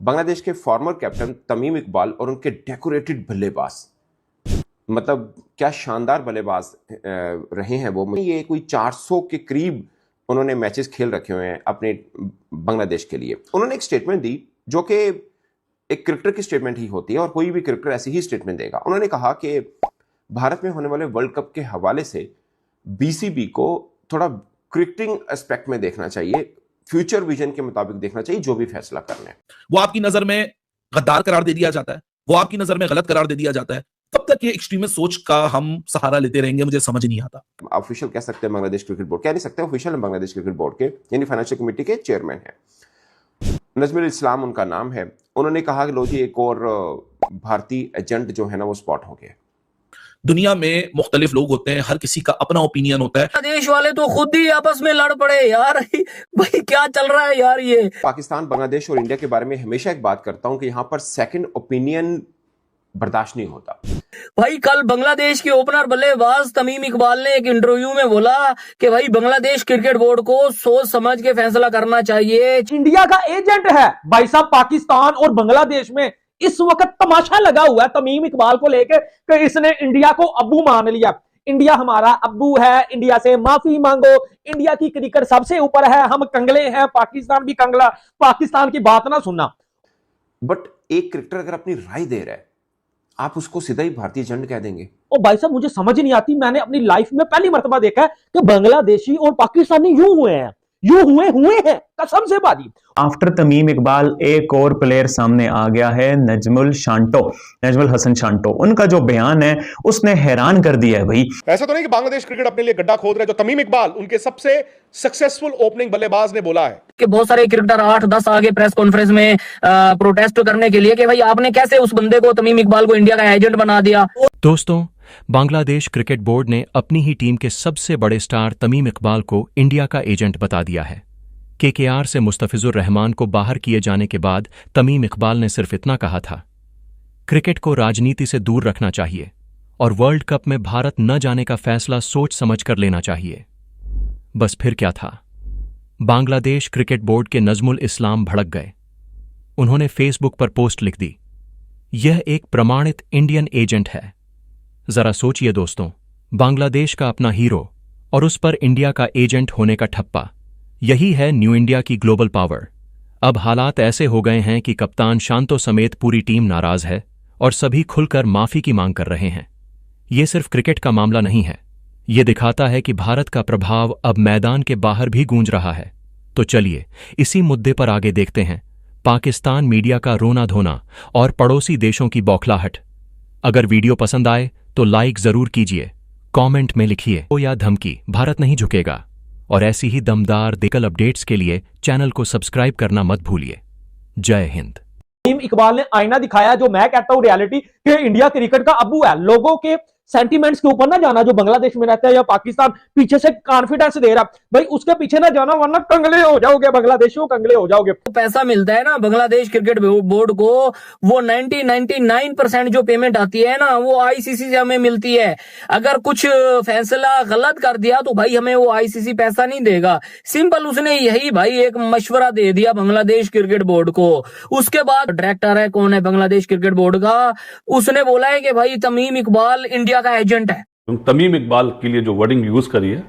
बांग्लादेश के former captain Tamim Iqbal और उनके डेकोरेटेड बल्लेबाज, मतलब क्या शानदार बल्लेबाज रहे हैं वो। ये कोई 400 के करीब उन्होंने मैचेस खेल रखे हुए हैं अपने बांग्लादेश के लिए। उन्होंने एक स्टेटमेंट दी जो कि एक क्रिकेटर की स्टेटमेंट ही होती है और कोई भी क्रिकेटर ऐसी ही स्टेटमेंट देगा। उन्होंने कहा कि भारत में होने वाले वर्ल्ड कप के हवाले से बीसीबी को थोड़ा क्रिकेटिंग एस्पेक्ट में देखना चाहिए, फ्यूचर विजन के मुताबिक देखना चाहिए जो भी फैसला करना है। वो आपकी नजर में गद्दार करार दे दिया जाता है, वो आपकी नजर में गलत करार दे दिया जाता है। कब तक ये एक्सट्रीमिस्ट सोच का हम सहारा लेते रहेंगे, मुझे समझ नहीं आता। ऑफिशियल कह सकते हैं बांग्लादेश क्रिकेट बोर्ड, कह नहीं सकते ऑफिशियल बांग्लादेश क्रिकेट बोर्ड के यानी फाइनेंशियल कमेटी के चेयरमैन है, नजमुल इस्लाम उनका नाम है। उन्होंने कहा कि लो जी एक और भारतीय एजेंट जो है ना वो स्पॉट हो गया। दुनिया में मुख्तलिफ लोग होते हैं, हर किसी का अपना ओपिनियन होता है। देश वाले तो खुद ही आपस में लड़ पड़े यार। भाई क्या चल रहा है यार ये। पाकिस्तान, बांग्लादेश और इंडिया के बारे में हमेशा एक बात करता हूं कि यहां पर सेकंड ओपिनियन बर्दाश्त नहीं होता। भाई कल बांग्लादेश के ओपनर बल्लेबाज तमीम इकबाल ने एक इंटरव्यू में बोला कि भाई बांग्लादेश क्रिकेट बोर्ड को सोच समझ के फैसला करना चाहिए। इंडिया का एजेंट है भाई साहब पाकिस्तान और बांग्लादेश में। इस वक्त तमाशा लगा हुआ है तमीम इकबाल को लेकर कि इसने इंडिया को अब्बू मान लिया। इंडिया हमारा अब्बू है, इंडिया से माफी मांगो, इंडिया की क्रिकेट सबसे ऊपर है, हम कंगले हैं, पाकिस्तान भी कंगला, पाकिस्तान की बात ना सुनना। बट एक क्रिकेटर अगर अपनी राय दे रहा है, आप उसको सीधा ही भारतीय एजेंट कह देंगे? ओ भाई साहब मुझे समझ नहीं आती। मैंने अपनी लाइफ में पहली मर्तबा देखा है कि बांग्लादेशी और पाकिस्तानी यूं हुए हैं, यूं हुए हैं कसम से बाजी। आफ्टर तमीम इकबाल एक और प्लेयर सामने आ गया है, नजमुल हसन शांटो। उनका जो बयान है उसने हैरान कर दिया है। भाई ऐसा तो नहीं कि बांग्लादेश क्रिकेट अपने लिए गड्ढा खोद रहे। जो तमीम इकबाल उनके सबसे सक्सेसफुल ओपनिंग बल्लेबाज ने बोला है कि बहुत सारे क्रिकेटर 8-10 आगे प्रेस कॉन्फ्रेंस में प्रोटेस्ट करने के लिए कि भाई आपने कैसे उस बंदे को तमीम इकबाल को इंडिया का एजेंट बना दिया। दोस्तों, बांग्लादेश क्रिकेट बोर्ड ने अपनी ही टीम के सबसे बड़े स्टार तमीम इकबाल को इंडिया का एजेंट बता दिया है। केकेआर से मुस्तफिजुर रहमान को बाहर किए जाने के बाद तमीम इकबाल ने सिर्फ इतना कहा था, क्रिकेट को राजनीति से दूर रखना चाहिए और वर्ल्ड कप में भारत न जाने का फैसला सोच समझ कर लेना चाहिए। बस फिर क्या था, बांग्लादेश क्रिकेट बोर्ड के नजमुल इस्लाम भड़क गए। उन्होंने फेसबुक पर पोस्ट लिख दी, यह एक प्रमाणित इंडियन एजेंट है। जरा सोचिए दोस्तों, बांग्लादेश का अपना हीरो और उस पर इंडिया का एजेंट होने का ठप्पा। यही है न्यू इंडिया की ग्लोबल पावर। अब हालात ऐसे हो गए हैं कि कप्तान शांतो समेत पूरी टीम नाराज है और सभी खुलकर माफी की मांग कर रहे हैं। ये सिर्फ क्रिकेट का मामला नहीं है, ये दिखाता है कि भारत का प्रभाव अब मैदान के बाहर भी गूंज रहा है। तो चलिए इसी मुद्दे पर आगे देखते हैं, पाकिस्तान मीडिया का रोना धोना और पड़ोसी देशों की बौखलाहट। अगर वीडियो पसंद आए तो लाइक जरूर कीजिए, कमेंट में लिखिए ओ या धमकी, भारत नहीं झुकेगा। और ऐसी ही दमदार दिकल अपडेट्स के लिए चैनल को सब्सक्राइब करना मत भूलिए। जय हिंद। तमीम इकबाल ने आईना दिखाया जो मैं कहता हूं रियलिटी कि इंडिया क्रिकेट का अब्बू है। लोगों के सेंटीमेंट्स के ऊपर ना जाना, जो बांग्लादेश में रहता है या पाकिस्तान पीछे से कॉन्फिडेंस दे रहा, भाई उसके पीछे ना जाना वरना कंगले हो जाओगे, बांग्लादेशियों कंगले हो जाओगे। पैसा मिलता है ना बांग्लादेश क्रिकेट बोर्ड को, वो 99% जो पेमेंट आती है ना वो आईसीसी से हमें मिलती है। अगर कुछ फैसला गलत कर दिया तो भाई हमें वो आईसीसी पैसा नहीं देगा। सिंपल उसने यही भाई एक मशवरा दे दिया बांग्लादेश क्रिकेट बोर्ड को। उसके बाद डायरेक्टर है कौन है बांग्लादेश क्रिकेट बोर्ड का, उसने बोला है कि भाई तमीम इकबाल इंडिया का एजेंट है। तमीम इकबाल के लिए जो वर्डिंग यूज करी है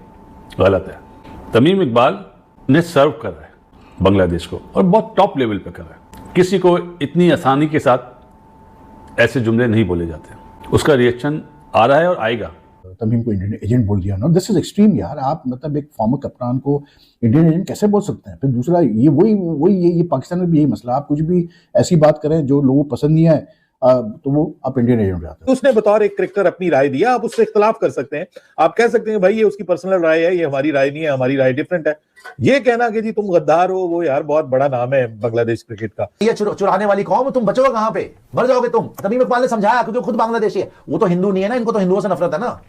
गलत है। तमीम इकबाल ने सर्व कर रहा है बांग्लादेश को और बहुत टॉप लेवल पे कर रहा है। किसी को इतनी आसानी के साथ ऐसे जुमले नहीं बोले जाते। उसका रिएक्शन आ रहा है और आएगा। तमीम को इंडियन एजेंट बोल दिया ना, दिस इज एक्सट्रीम यार। आप मतलब एक फॉर्मर कप्तान को इंडियन एजेंट कैसे बोल सकते हैं? फिर दूसरा ये वही ये पाकिस्तान में भी यही मसला। आप कुछ भी ऐसी बात करें जो लोगों को पसंद नहीं आए तो वो आप इंडियन एजेंट हो जाते हैं। उसने बतौर एक क्रिकेटर अपनी राय दिया, आप उससे इख्तलाफ कर सकते हैं। आप कह सकते हैं भाई ये उसकी पर्सनल राय है, ये हमारी राय नहीं है, हमारी राय डिफरेंट है। ये कहना कि जी तुम गद्दार हो, वो यार बहुत बड़ा नाम है बांग्लादेश क्रिकेट का। ये चुराने वाली कौम, तुम बचोगे कहां पे? मर जाओगे तुम। तमीम इकबाल ने समझाया, क्योंकि खुद बांग्लादेशी है, वो तो हिंदू नहीं है ना, इनको तो हिंदुओं से नफरत है ना।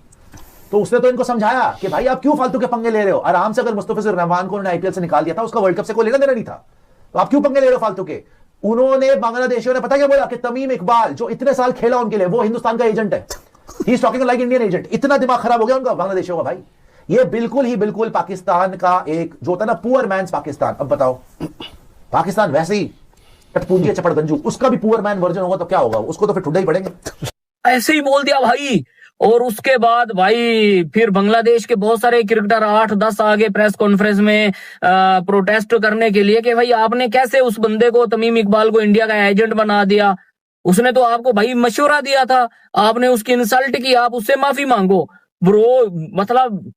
तो उसने तो इनको समझाया कि भाई आप क्यों फालतू के पंगे ले रहे हो। आराम से अगर मुस्तफिजुर रहमान को आईपीएल से निकाल दिया था, उसका वर्ल्ड कप से कोई लेना देना नहीं था, तो आप क्यों पंगे ले रहे हो फालतू के? उन्होंने बांग्लादेशियों ने पता क्या बोला कि तमीम इकबाल जो इतने साल खेला उनके लिए, वो हिंदुस्तान का एजेंट है। He is talking like Indian agent. इतना दिमाग खराब हो गया उनका बांग्लादेशियों का। भाई ये बिल्कुल पाकिस्तान का एक जो होता है ना पुअर मैन्स पाकिस्तान। अब बताओ, पाकिस्तान वैसे ही पूंजी है चपड़गंजू, उसका भी पुअर मैन वर्जन होगा तो क्या होगा, उसको तो फिर ठुड्डा ही पड़ेंगे। ऐसे ही बोल दिया भाई। और उसके बाद भाई फिर बांग्लादेश के बहुत सारे क्रिकेटर 8-10 आगे प्रेस कॉन्फ्रेंस में प्रोटेस्ट करने के लिए कि भाई आपने कैसे उस बंदे को, तमीम इकबाल को, इंडिया का एजेंट बना दिया। उसने तो आपको भाई मशवरा दिया था, आपने उसकी इंसल्ट की, आप उससे माफी मांगो। ब्रो मतलब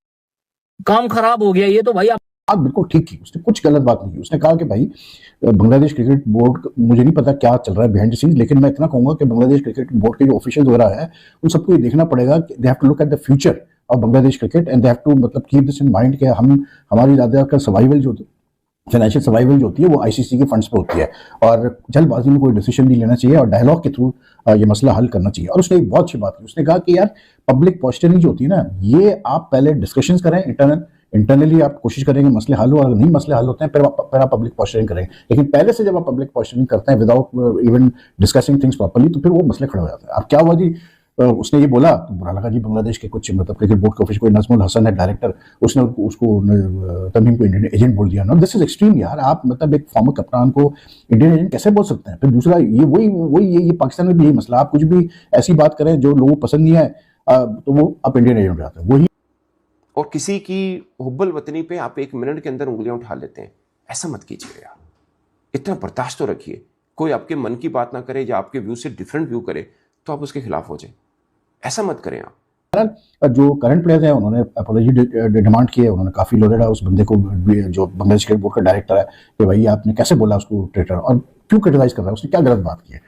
काम खराब हो गया ये तो भाई। बात बिल्कुल ठीक की, उसने कुछ गलत बात नहीं की। उसने कहा कि भाई बांग्लादेश क्रिकेट बोर्ड, मुझे नहीं पता क्या चल रहा है बिहाइंड द सीन्स, लेकिन मैं इतना कहूंगा कि बांग्लादेश क्रिकेट बोर्ड के जो ऑफिशियल वगैरह है उन सबको ये देखना पड़ेगा कि they have to look at the future of Bangladesh cricket and they have to मतलब कीप दिस इन माइंड कि हमारी ज्यादातर सर्वाइवल जो फाइनेंशियल सर्वाइवल जो होती है वो आईसीसी के फंड्स पे होती है, और जल्दबाजी में कोई डिसीजन नहीं लेना चाहिए और डायलॉग के थ्रू ये मसला हल करना चाहिए। और उसने एक बहुत अच्छी बात की, उसने कहा कि यार पब्लिक पॉस्चरिंग जो होती है ना, ये आप पहले डिस्कशंस करें इंटरनली, आप कोशिश करेंगे मसले हल हो, अगर नहीं मसले हल होते हैं फिर आप पब्लिक पॉस्चरिंग करेंगे। लेकिन पहले से जब आप पब्लिक पॉस्चरिंग करते हैं without even discussing things properly, तो फिर वो मसले खड़े हो जाते हैं। अब क्या हुआ जी, उसने ये बोला तो बुरा लगा जी, बांग्लादेश के कुछ मतलब क्रिकेट बोर्ड के ऑफिस, कोई नजमुल हसन है डायरेक्टर, उसने उसको तमीम को इंडियन एजेंट बोल दिया। नो, दिस इज एक्सट्रीम यार। आप मतलब एक फॉर्मर कप्तान को इंडियन एजेंट कैसे बोल सकते हैं? फिर दूसरा ये पाकिस्तान में भी यही मसला, आप कुछ भी ऐसी बात करें जो लोगों को पसंद नहीं है तो वो आप इंडियन एजेंट हो जाते हैं। वही और किसी की हुब्बुल वतनी पे आप 1 मिनट के अंदर उंगलियां उठा लेते हैं। ऐसा मत कीजिए यार, इतना बर्दाश्त तो रखिए। कोई आपके मन की बात ना करे या आपके व्यू से डिफरेंट व्यू करे तो आप उसके खिलाफ हो जाए, ऐसा मत करें आप। जो करंट प्लेयर्स हैं उन्होंने अपॉलॉजी डिमांड की है, उन्होंने काफी लोडेड है उस बंदे को जो बांग्लादेश क्रिकेट बोर्ड का डायरेक्टर है कि भाई आपने कैसे बोला उसको ट्रेटर, और क्यों क्रिटिसाइज कर रहा है, उसने क्या गलत बात की है।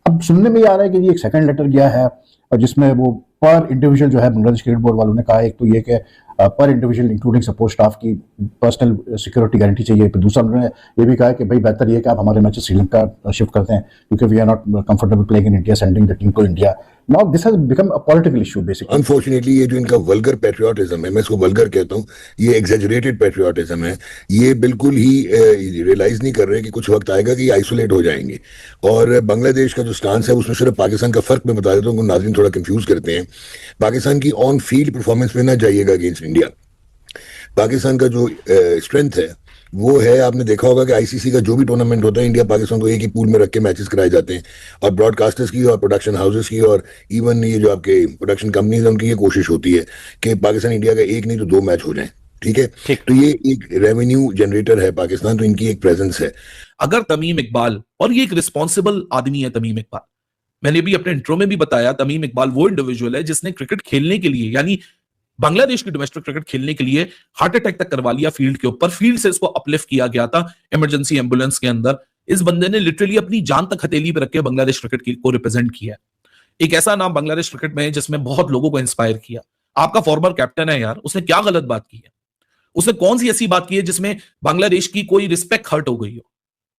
अब सुनने में ये आ रहा है कि ये एक सेकंड लेटर गया है और जिसमें वो पर इंडिविजुअल जो है बांग्लादेश क्रिकेट बोर्ड वालों ने कहा, एक तो ये कि पर इंडिविजुअल इंक्लूडिंग सपोर्ट स्टाफ की पर्सनल सिक्योरिटी गारंटी चाहिए। फिर दूसरा उन्होंने ये भी कहा कि भाई बेहतर ये कि आप हमारे मैचेस श्रीलंका शिफ्ट करते हैं क्योंकि we are not comfortable playing in India, sending the team to India. Now this has become a political issue basically. Unfortunately ये जो इनका वल्गर पैट्रियोटिज्म है, मैं इसको वल्गर कहता हूँ, ये एग्जेजरेटेड पैट्रियोटिज्म है। ये बिल्कुल ही रियलाइज नहीं कर रहे कि कुछ वक्त आएगा कि आइसोलेट हो जाएंगे। और बांग्लादेश का जो स्टांस है उसमें सिर्फ पाकिस्तान का फर्क मैं बता देता हूँ, नाज़रीन थोड़ा कंफ्यूज करते हैं। पाकिस्तान की ऑन फील्ड परफॉर्मेंस पे ना जाइएगा अगेंस्ट इंडिया। पाकिस्तान का जो स्ट्रेंथ है वो है, आपने देखा होगा कि आईसीसी का जो भी टूर्नामेंट होता है इंडिया पाकिस्तान को एक ही पूल में रख के मैचेस कराए जाते हैं, और ब्रॉडकास्टर्स की और प्रोडक्शन हाउसेस की और इवन ये जो आपके प्रोडक्शन कंपनीज है उनकी ये कोशिश होती है कि पाकिस्तान इंडिया का एक नहीं तो 2 मैच हो जाएं। ठीक है, तो ये एक रेवेन्यू जनरेटर है पाकिस्तान, तो इनकी एक प्रेजेंस है। अगर तमीम इकबाल, और ये एक रिस्पॉन्सिबल आदमी है तमीम इकबाल, मैंने भी अपने इंट्रो में भी बताया, तमीम इकबाल वो इंडिविजुअल है जिसने क्रिकेट खेलने के लिए, यानी बांग्लादेश की डोमेस्टिक क्रिकेट खेलने के लिए हार्ट अटैक तक करवा लिया फील्ड के ऊपर। फील्ड से इसको अपलिफ्ट किया गया था इमरजेंसी एम्बुलेंस के अंदर। इस बंदे ने लिटरली अपनी जान तक हथेली पे रख के बांग्लादेश क्रिकेट को रिप्रेजेंट किया। एक ऐसा नाम बांग्लादेश क्रिकेट में है जिसमें बहुत लोगों को इंस्पायर किया। आपका फॉर्मर कैप्टन है यार, उसने क्या गलत बात की है? उसने कौन सी ऐसी बात की है जिसमें बांग्लादेश की कोई रिस्पेक्ट हर्ट हो गई हो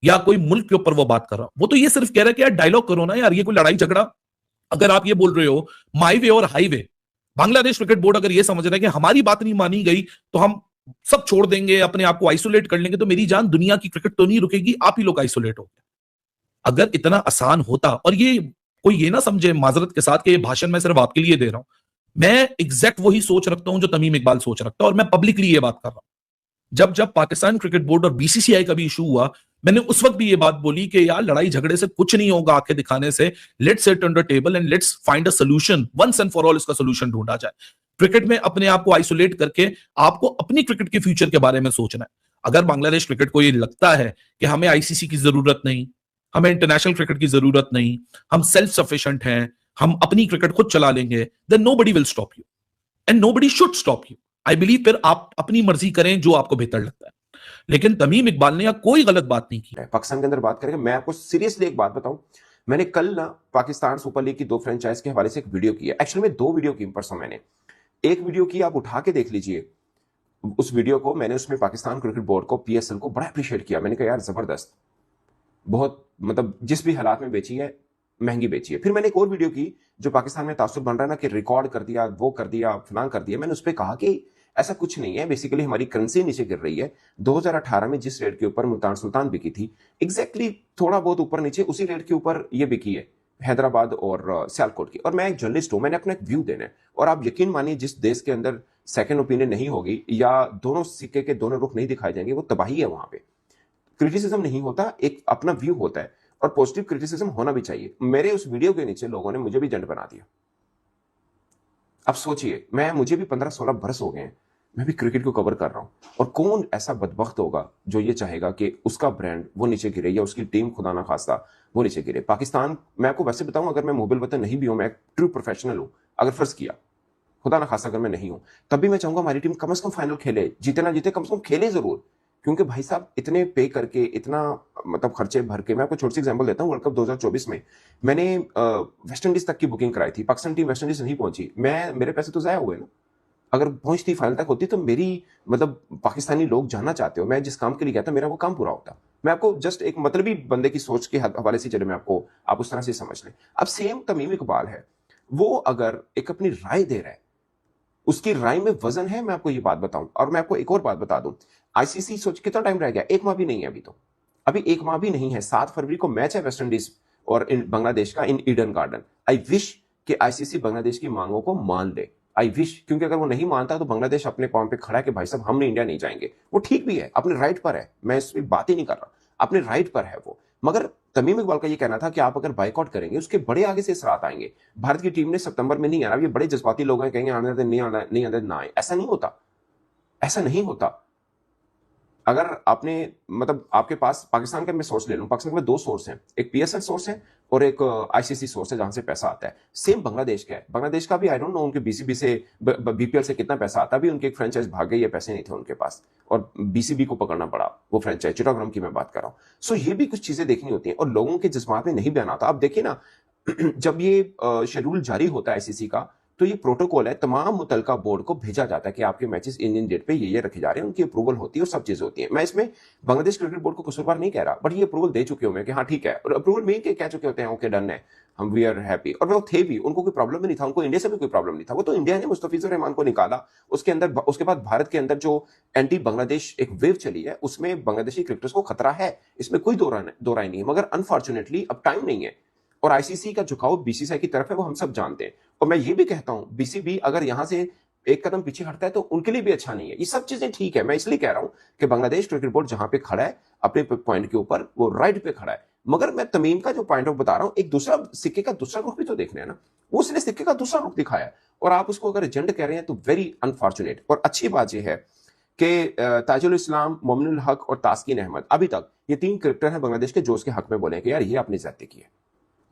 या कोई मुल्क के ऊपर वो बात कर रहा हो? वो तो ये सिर्फ कह रहा है कि यार डायलॉग करो ना यार, ये कोई लड़ाई झगड़ा। अगर आप ये बोल रहे हो माई वे और हाईवे, बांग्लादेश क्रिकेट बोर्ड अगर ये समझ रहा है कि हमारी बात नहीं मानी गई तो हम सब छोड़ देंगे, अपने आप को आइसोलेट कर लेंगे, तो मेरी जान, दुनिया की क्रिकेट तो नहीं रुकेगी, आप ही लोग आइसोलेट हो गए। अगर इतना आसान होता, और ये कोई ये ना समझे माजरत के साथ कि ये भाषण मैं सिर्फ आपके लिए दे रहा हूं, मैं एग्जैक्ट वही सोच रखता हूं जो तमीम इकबाल सोच रखता है, और मैं पब्लिकली ये बात कर रहा हूं। जब पाकिस्तान क्रिकेट बोर्ड और बीसीसीआई का भी इशू हुआ, मैंने उस वक्त भी ये बात बोली कि यार लड़ाई झगड़े से कुछ नहीं होगा आंखें दिखाने से, let's sit on the table and let's find a solution, once and for all इसका सॉल्यूशन ढूंढा जाए। क्रिकेट में अपने आप को आइसोलेट करके आपको अपनी क्रिकेट के फ्यूचर के बारे में सोचना है। अगर बांग्लादेश क्रिकेट को ये लगता है कि हमें आईसीसी की जरूरत नहीं, हमें इंटरनेशनल क्रिकेट की जरूरत नहीं, हम सेल्फ सफिशिएंट हैं, हम अपनी क्रिकेट खुद चला लेंगे, then nobody will stop you and nobody should stop you. I believe फिर आप अपनी मर्जी करें जो आपको बेहतर लगता है। लेकिन तमीम इकबाल ने कोई गलत बात नहीं की। पाकिस्तान के अंदर बात करेंगे। मैं आपको सीरियसली एक बात बताऊं, मैंने कल ना पाकिस्तान सुपर लीग की 2 फ्रेंचाइज के हवाले से एक वीडियो की है। एक्चुअली में 2 वीडियो की परसों मैंने एक वीडियो की, आप उठा के देख लीजिए उस वीडियो को। मैंने उसमें पाकिस्तान क्रिकेट बोर्ड को, पीएसएल को बड़ा अप्रिशिएट किया। मैंने कहा यार जबरदस्त, बहुत मतलब जिस भी हालात में बेची है, महंगी बेची है। फिर मैंने एक और वीडियो की जो पाकिस्तान में तासुब बन रहा है ना कि रिकॉर्ड कर दिया, वो कर दिया, फलां कर दिया। मैंने उस पर कहा कि ऐसा कुछ नहीं है, बेसिकली हमारी करेंसी नीचे गिर रही है। 2018 में जिस रेट के ऊपर मुल्तान सुल्तान बिकी थी, एग्जैक्टली थोड़ा बहुत ऊपर नीचे उसी रेट के ऊपर ये बिकी है हैदराबाद और सियालकोट की। और मैं एक जर्नलिस्ट हूं, मैंने अपना एक व्यू देना है। और आप यकीन मानिए जिस देश के अंदर सेकंड ओपिनियन नहीं होगी या दोनों सिक्के के दोनों रुख नहीं दिखाए जाएंगे, वो तबाही है। वहां पे क्रिटिसिज्म नहीं होता, एक अपना व्यू होता है। और पॉजिटिव क्रिटिसिज्म होना भी चाहिए। मेरे उस वीडियो के नीचे लोगों ने मुझे भी एजेंट बना दिया। अब सोचिए, मुझे भी 15-16 बरस हो गए हैं, मैं भी क्रिकेट को कवर कर रहा हूं, और कौन ऐसा बदबख्त होगा जो ये चाहेगा कि उसका ब्रांड वो नीचे गिरे या उसकी टीम खुदा ना खास्ता वो नीचे गिरे। पाकिस्तान, मैं आपको वैसे बताऊं, अगर मैं मोबिल वतन नहीं भी हूं, मैं एक ट्रू प्रोफेशनल हूं, अगर फर्ज किया खुदा ना खास्ता अगर मैं नहीं हूं, तब भी मैं चाहूंगा हमारी टीम कम से कम फाइनल खेले, जीते ना जीते कम से कम खेले जरूर। क्योंकि भाई साहब इतने पे करके, इतना मतलब खर्चे भर के, मैं आपको छोटी सी एग्जांपल देता हूं, वर्ल्ड कप 2024 में मैंने वेस्ट इंडीज तक की बुकिंग कराई थी, पाकिस्तान टीम वेस्ट इंडीज नहीं पहुंची, मेरे पैसे तो जाया हुए ना। अगर पहुंचती फाइनल तक होती तो मेरी मतलब पाकिस्तानी लोग जानना चाहते हो, मैं जिस काम के लिए गया था मेरा वो काम पूरा होता। मैं आपको जस्ट एक मतलबी बंदे की सोच के हवाले से चले, मैं आपको आप उस तरह से समझ लें। अब सेम तमीम इकबाल है, वो अगर एक अपनी राय दे रहा है, उसकी राय में वजन है, मैं आपको ये बात बताऊं। और मैं आपको एक और बात बता दूं, आईसीसी सोच कितना टाइम रह गया, 1 माह भी नहीं है अभी 1 माह भी नहीं है। 7 फरवरी को मैच है वेस्ट इंडीज और बांग्लादेश का इन ईडन गार्डन। आई विश कि आईसीसी बांग्लादेश की मांगों को मान ले, आई विश, क्योंकि अगर वो नहीं मानता तो बांग्लादेश अपने पांव पे खड़ा है कि भाई साहब हम इंडिया नहीं जाएंगे। वो ठीक भी है, अपने राइट पर है, मैं इस पर बात ही नहीं कर रहा, अपने राइट पर है वो। मगर तमीम इकबाल का ये कहना था कि आप अगर बाइकआउट करेंगे उसके बड़े आगे से असरात आएंगे। भारत की टीम ने सितंबर में नहीं आना, ये बड़े जज्बाती लोग हैं, कहेंगे आने दे, नहीं आने ना आए। ऐसा नहीं होता, ऐसा नहीं होता। अगर आपने मतलब आपके पास पाकिस्तान का मैं सोर्स ले लूं, पाकिस्तान में 2 सोर्स हैं, एक पीएसएल सोर्स है और एक आईसीसी सोर्स है जहां से पैसा आता है। सेम बांग्लादेश का है, बांग्लादेश का भी आई डोंट नो उनके बीसीबी से बीपीएल से कितना पैसा आता है। अभी उनके एक फ्रेंचाइज भाग गई, ये पैसे नहीं थे उनके पास और बीसीबी को पकड़ना पड़ा, वो फ्रेंचाइज चिटागोंग की मैं बात कर रहा हूं। सो ये भी कुछ चीजें देखनी होती हैं और लोगों के जज्बात में नहीं बयान आता। अब देखिए ना, जब ये शेड्यूल जारी होता है आईसीसी का, तो ये प्रोटोकॉल है, तमाम मुतलका बोर्ड को भेजा जाता है कि आपके मैचेस इन डेट पे ये रखे जा रहे हैं, उनकी अप्रूवल होती है और सब चीजें होती हैं। मैं इसमें बांग्लादेश क्रिकेट बोर्ड को कसूरवार नहीं कह रहा, बट ये अप्रूवल दे चुके होंगे कि हाँ ठीक है, और अप्रूवल में कह चुके होते हैं ओके डन है, हम वी आर हैप्पी। और वो थे भी, उनको कोई प्रॉब्लम भी नहीं था, उनको इंडिया से भी कोई प्रॉब्लम नहीं था। वो तो इंडिया ने मुस्तफिजुर रहमान को निकाला, उसके अंदर उसके बाद भारत के अंदर जो एंटी बांग्लादेश एक वेव चली है, उसमें बांग्लादेशी क्रिकेटर्स को खतरा है, इसमें कोई दो राय नहीं है। मगर अनफॉर्चुनेटली अब टाइम नहीं है और आईसीसी का झुकाव बीसीसीआई की तरफ है, वो हम सब जानते हैं। और मैं ये भी कहता हूं, बीसीबी अगर यहां से एक कदम पीछे हटता है तो उनके लिए भी अच्छा नहीं है। ये सब चीजें ठीक है, मैं इसलिए कह रहा हूं कि बांग्लादेश क्रिकेट बोर्ड जहां पे खड़ा है अपने पॉइंट के ऊपर, वो राइट पे खड़ा है। मगर मैं तमीम का जो पॉइंट ऑफ बता रहा हूं, एक दूसरा सिक्के का दूसरा रुख भी तो देखना है ना। उसने सिक्के का दूसरा रुख दिखाया और आप उसको अगर एजेंट कह रहे हैं तो वेरी अनफॉर्चुनेट। और अच्छी बात यह है कि ताजुल इस्लाम, मोमिनुल हक और तास्किन अहमद अभी तक ये 3 क्रिकेटर हैं बांग्लादेश के जो उसके हक में बोले कि यार ये आपने ज्यादती की है।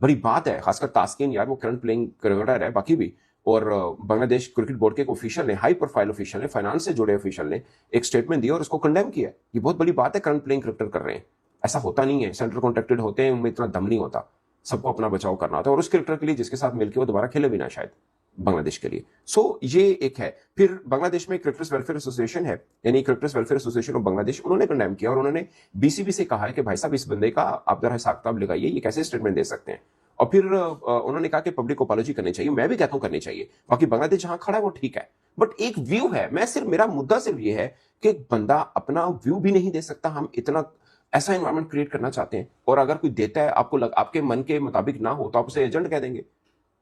बड़ी बात है, खासकर तास्किन, यार वो करंट प्लेइंग क्रिकेटर है, बाकी भी। और बांग्लादेश क्रिकेट बोर्ड के एक ऑफिशियल ने, हाई प्रोफाइल ऑफिशियल ने, फाइनेंस से जुड़े ऑफिशियल ने एक स्टेटमेंट दिया और उसको कंडेम किया। ये बहुत बड़ी बात है, करंट प्लेइंग क्रिकेटर कर रहे हैं, ऐसा होता नहीं है। सेंट्रल कॉन्ट्रैक्टेड होते हैं, उनमें इतना दम नहीं होता, सबको अपना बचाव करना होता है। और उस क्रिकेटर के लिए जिसके साथ मिलकर वो दोबारा खेले भी ना शायद बांग्लादेश के लिए। सो ये एक है। फिर बांग्लादेश में क्रिकेटर्स वेलफेयर एसोसिएशन है, यानी cricketers welfare association of Bangladesh, उन्होंने कंडेम किया और उन्होंने बीसीबी से कहा है कि भाई साहब इस बंदे का आप जरा हिसाब किताब लगाइए, ये कैसे स्टेटमेंट दे सकते हैं। और फिर उन्होंने कहा कि पब्लिक अपॉलॉजी करनी चाहिए। मैं भी कहता हूं करनी चाहिए, बाकी बांग्लादेश जहां खड़ा है वो ठीक है। बट एक व्यू है, मेरा मुद्दा सिर्फ ये है कि बंदा अपना व्यू भी नहीं दे सकता। हम इतना ऐसा एनवायरनमेंट क्रिएट करना चाहते हैं और अगर कोई देता है आपको आपके मन के मुताबिक ना हो तो आप उसे एजेंट कह देंगे।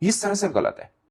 ये सरासर गलत है।